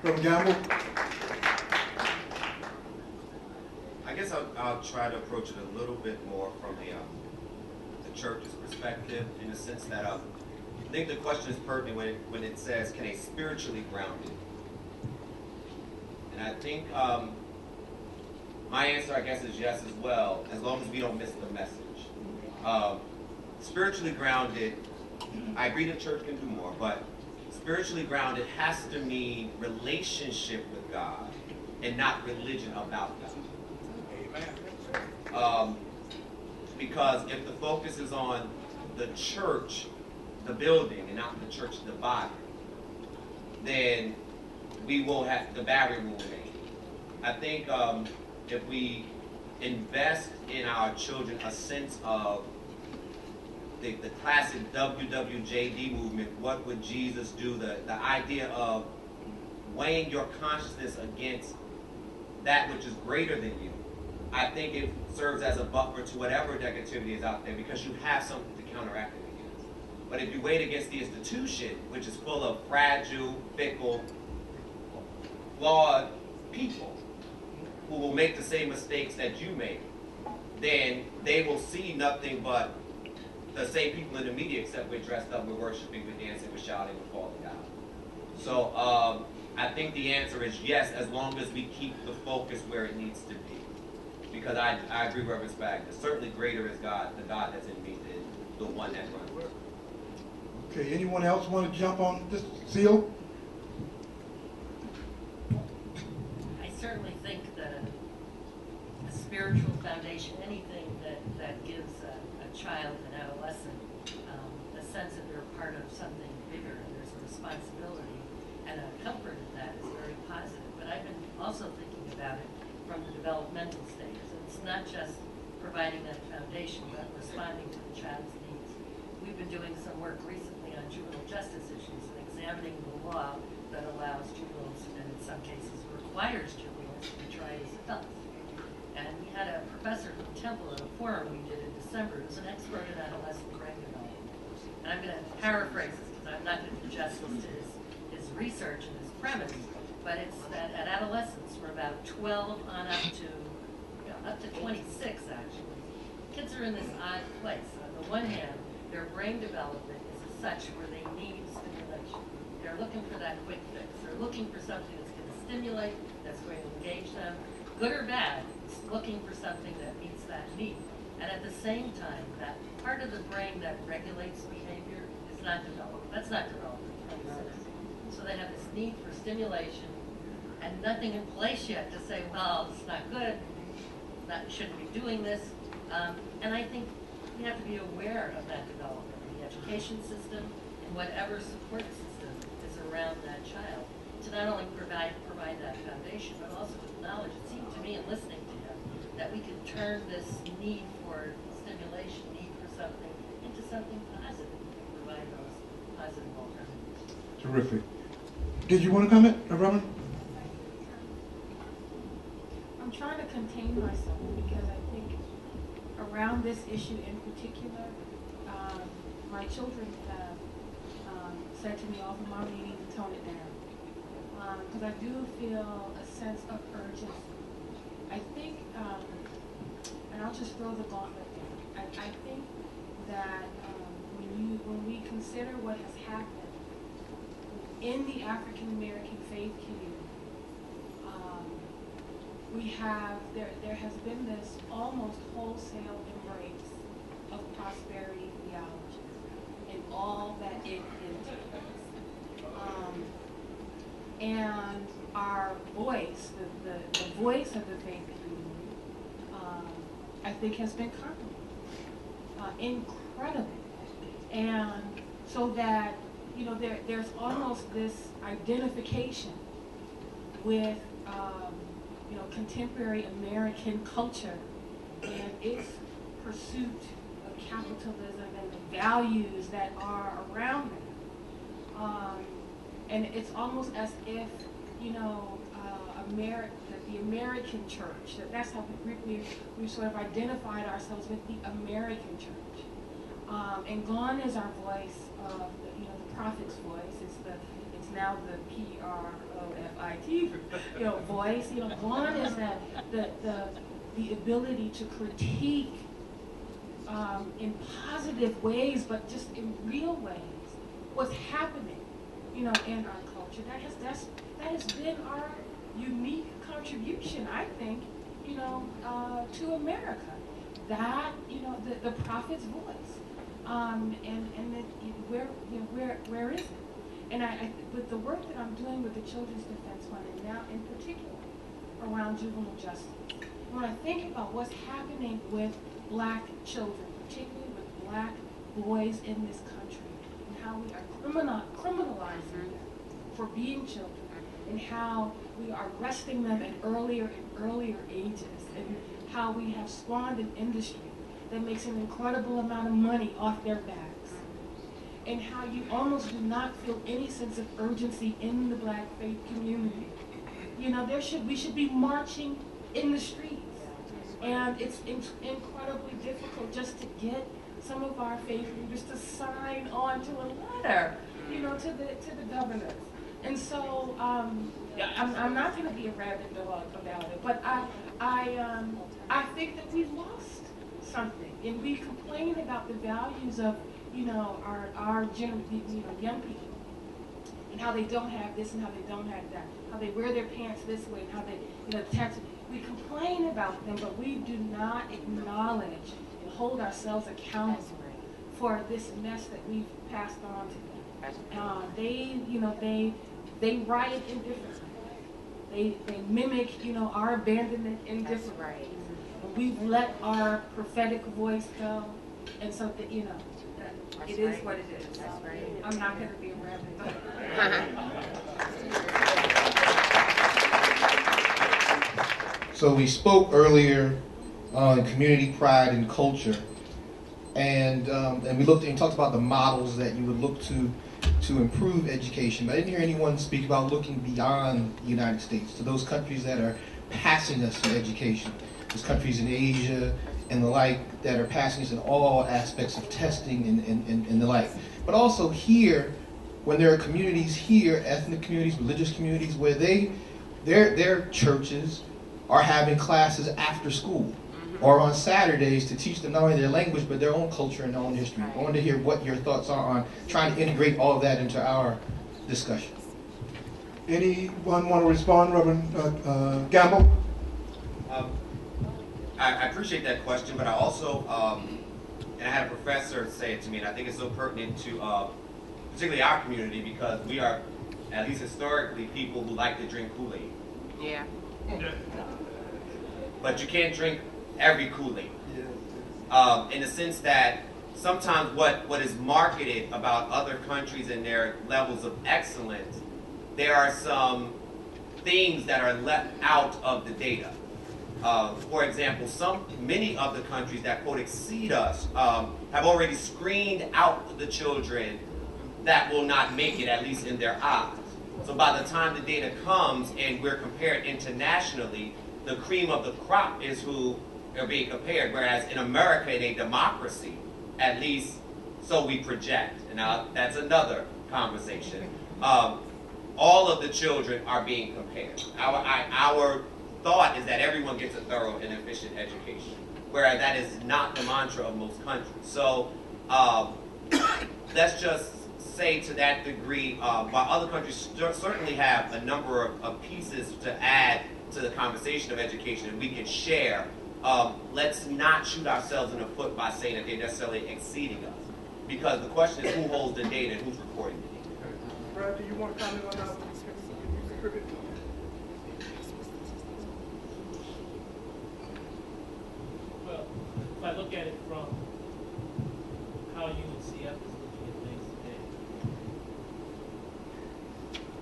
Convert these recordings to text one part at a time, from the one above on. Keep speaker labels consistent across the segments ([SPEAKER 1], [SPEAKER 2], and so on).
[SPEAKER 1] Reverend Gamble?
[SPEAKER 2] I guess I'll try to approach it a little bit more from the church's perspective, in the sense that I think the question is pertinent when it says, can a spiritually grounded? And I think my answer, I guess, is yes as well, as long as we don't miss the message. Spiritually grounded, I agree the church can do more, but spiritually grounded has to mean relationship with God and not religion about God. Because if the focus is on the church, the building, and not the church, the body, then we will have, the barrier will remain. I think if we invest in our children a sense of the classic WWJD movement, what would Jesus do, the idea of weighing your consciousness against that which is greater than you, I think it serves as a buffer to whatever negativity is out there, because you have something to counteract it against. But if you weigh it against the institution, which is full of fragile, fickle, flawed people who will make the same mistakes that you make, then they will see nothing but the same people in the media, except we're dressed up, we're worshiping, we're dancing, we're shouting, we're falling down. So I think the answer is yes, as long as we keep the focus where it needs to be. Because I agree with Reverend Spagna. Certainly greater is God, the God that's in me, than the one that runs.
[SPEAKER 1] Okay, anyone else want to jump on this seal?
[SPEAKER 3] I certainly think that a spiritual foundation, anything that gives a child, an adolescent, a sense that they're part of something bigger and there's a responsibility and a comfort in that is very positive. But I've been also thinking about it from the developmental stage. It's not just providing that foundation, but responding to the child's needs. We've been doing some work recently on juvenile justice issues and examining the law that allows juveniles, and in some cases requires juveniles, to be tried as adults. And we had a professor from Temple at a forum we did in December who's an expert in adolescent brain development. And I'm going to paraphrase this because I'm not going to do justice to his research and his premise, but it's that at adolescence, we're about 12 on up to 26 actually. Kids are in this odd place. On the one hand, their brain development is such where they need stimulation. They're looking for that quick fix. They're looking for something that's going to stimulate, that's going to engage them, good or bad. It's looking for something that meets that need. And at the same time, that part of the brain that regulates behavior is not developed. That's not developed in 26. So they have this need for stimulation and nothing in place yet to say, well, it's not good, shouldn't be doing this. And I think we have to be aware of that development in the education system and whatever support system is around that child to not only provide that foundation, but also with knowledge. It seemed to me in listening to him that we could turn this need for stimulation, need for something, into something positive and provide those positive alternatives.
[SPEAKER 1] Terrific. Did you want to comment, Reverend?
[SPEAKER 4] I'm trying to contain myself because I think around this issue in particular, my children have said to me often, Mom, you need to tone it down. Because I do feel a sense of urgency. I think, and I'll just throw the gauntlet down. I think that when we consider what has happened in the African American faith community, there has been this almost wholesale embrace of prosperity theology and all that it entails. And our voice, the voice of the faith community, I think has been compromised incredibly. And so that, there's almost this identification with contemporary American culture and its pursuit of capitalism and the values that are around it. And it's almost as if, the American church, that's how we sort of identified ourselves with the American church. And gone is our voice of the prophet's voice. It's now the PROFIT IT, voice. One is that the ability to critique in positive ways, but just in real ways, what's happening, in our culture. That has been our unique contribution, I think, to America. That the prophet's voice, and where is it? And with the work that I'm doing with the Children's Defense Fund, and now in particular around juvenile justice, when I think about what's happening with Black children, particularly with Black boys in this country, and how we are criminalizing them for being children, and how we are arresting them at earlier and earlier ages, and how we have spawned an industry that makes an incredible amount of money off their backs, and how you almost do not feel any sense of urgency in the Black faith community. We should be marching in the streets, and it's incredibly difficult just to get some of our faith leaders to sign on to a letter, to the governors. And so I'm not going to be a rabid dog about it, but I think that we've lost something, and we complain about the values of our young people, and how they don't have this and how they don't have that, how they wear their pants this way and how they we complain about them, but we do not acknowledge and hold ourselves accountable for this mess that we've passed on to them. They riot indifferently. They mimic, our abandonment indifferently. And we've let our prophetic voice go, and so that, it is what it is. That's right. I'm not going to be a rabbit.
[SPEAKER 1] So we spoke earlier on community pride and culture, and we looked and talked about the models that you would look to improve education. But I didn't hear anyone speak about looking beyond the United States to those countries that are passing us in education. Those countries in Asia and the like that are passing us in all aspects of testing and the like. But also here, when there are communities here, ethnic communities, religious communities, where their churches are having classes after school or on Saturdays to teach them not only their language but their own culture and their own history. I want to hear what your thoughts are on trying to integrate all of that into our discussion. Anyone want to respond, Reverend Gamble?
[SPEAKER 2] I appreciate that question, but I also, and I had a professor say it to me, and I think it's so pertinent to particularly our community, because we are, at least historically, people who like to drink Kool-Aid.
[SPEAKER 5] Yeah.
[SPEAKER 2] But you can't drink every Kool-Aid. In the sense that sometimes what is marketed about other countries and their levels of excellence, there are some things that are left out of the data. For example, many of the countries that, quote, exceed us have already screened out the children that will not make it, at least in their eyes. So by the time the data comes and we're compared internationally, the cream of the crop is who are being compared. Whereas in America, in a democracy, at least so we project. And now that's another conversation. All of the children are being compared. Our thought is that everyone gets a thorough and efficient education, whereas that is not the mantra of most countries. So let's just say to that degree, while other countries certainly have a number of pieces to add to the conversation of education and we can share, let's not shoot ourselves in the foot by saying that they're necessarily exceeding us. Because the question is who holds the data and who's recording the data.
[SPEAKER 1] Brad, do you want to comment on that?
[SPEAKER 6] Well, if I look at it from how UNCF is looking at things today,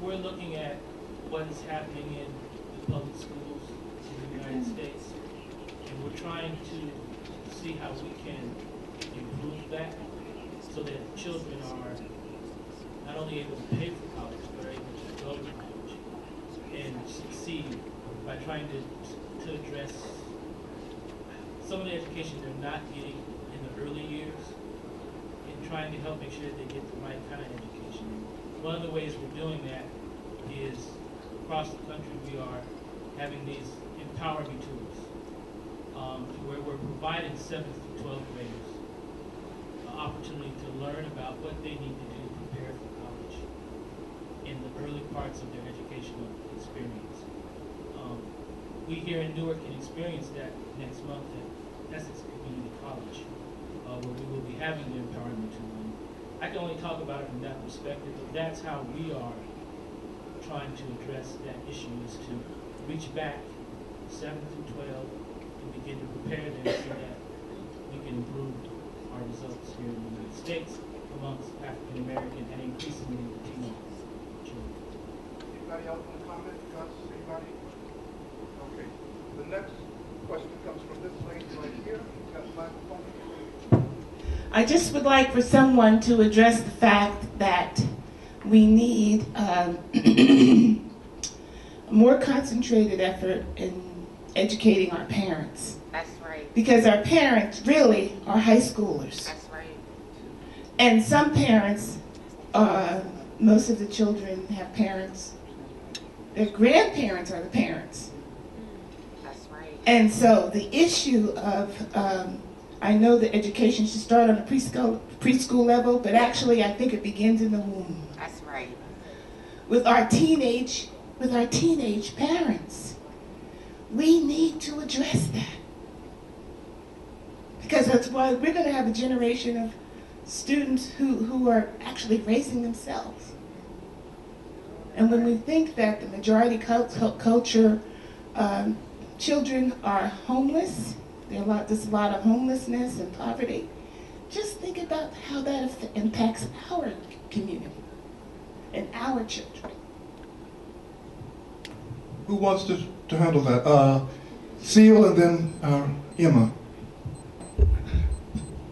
[SPEAKER 6] we're looking at what is happening in the public schools in the United States, and we're trying to see how we can improve that so that children are not only able to pay for college, but are able to go to college and succeed by trying to address some of the education they're not getting in the early years and trying to help make sure they get the right kind of education. One of the ways we're doing that is across the country, we are having these Empower Me tours, to where we're providing 7th through 12th graders an opportunity to learn about what they need to do to prepare for college in the early parts of their educational experience. We here in Newark can experience that next month at Essex Community College, where we will be having the Empowerment Tour. I can only talk about it from that perspective, but that's how we are trying to address that issue, is to reach back 7 through 12 and begin to prepare them so that we can improve our results here in the United States amongst African American and increasingly Latino children.
[SPEAKER 5] Anybody else want to comment? Gus, anybody? Okay. The next question comes from this lady right here. She's got the microphone.
[SPEAKER 7] I just would like for someone to address the fact that we need a more concentrated effort in educating our parents.
[SPEAKER 8] That's right.
[SPEAKER 7] Because our parents really are high schoolers.
[SPEAKER 8] That's right.
[SPEAKER 7] And some parents, most of the children have parents, their grandparents are the parents.
[SPEAKER 8] That's right.
[SPEAKER 7] And so the issue of, I know that education should start on the preschool level, but actually I think it begins in the womb.
[SPEAKER 8] That's right.
[SPEAKER 7] With our teenage parents. We need to address that. Because that's why we're going to have a generation of students who are actually raising themselves. And when we think that the majority culture, children are homeless, there's a lot of homelessness and poverty, just think about how that impacts our community and our children.
[SPEAKER 5] Who wants to handle that? Seal and then Emma.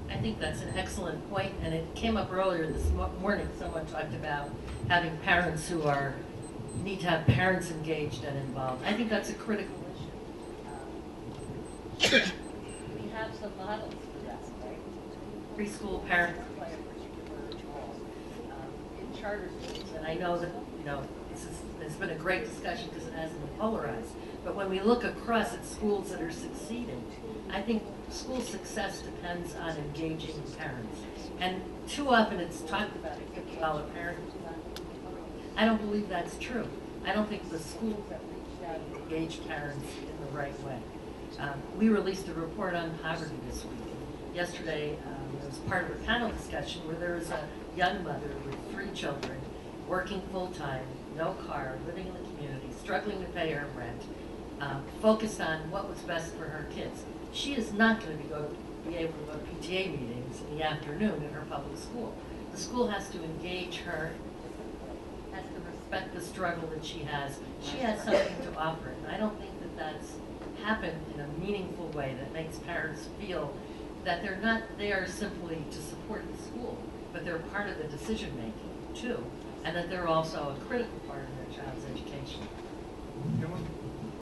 [SPEAKER 3] I think that's an excellent point, and it came up earlier this morning. Someone talked about having parents who need to have parents engaged and involved. I think that's a critical issue. We have some models for that, right? Preschool parents play a particular role in charter schools, and I know that there's been a great discussion because it hasn't been polarized. But when we look across at schools that are succeeding, I think school success depends on engaging parents. And too often it's talked about a $50 parent. I don't believe that's true. I don't think the schools that reached out and engaged parents in the right way. We released a report on poverty this week. Yesterday, it was part of a panel discussion where there was a young mother with 3 children, working full-time, no car, living in the community, struggling to pay her rent, focused on what was best for her kids. She is not going to be able to go to PTA meetings in the afternoon in her public school. The school has to engage her, has to respect the struggle that she has. She has something to offer, and I don't think that that's happened in a meaningful way that makes parents feel that they're not there simply to support the school, but they're part of the decision making too, and that they're also a critical part of their child's education.
[SPEAKER 5] Emma?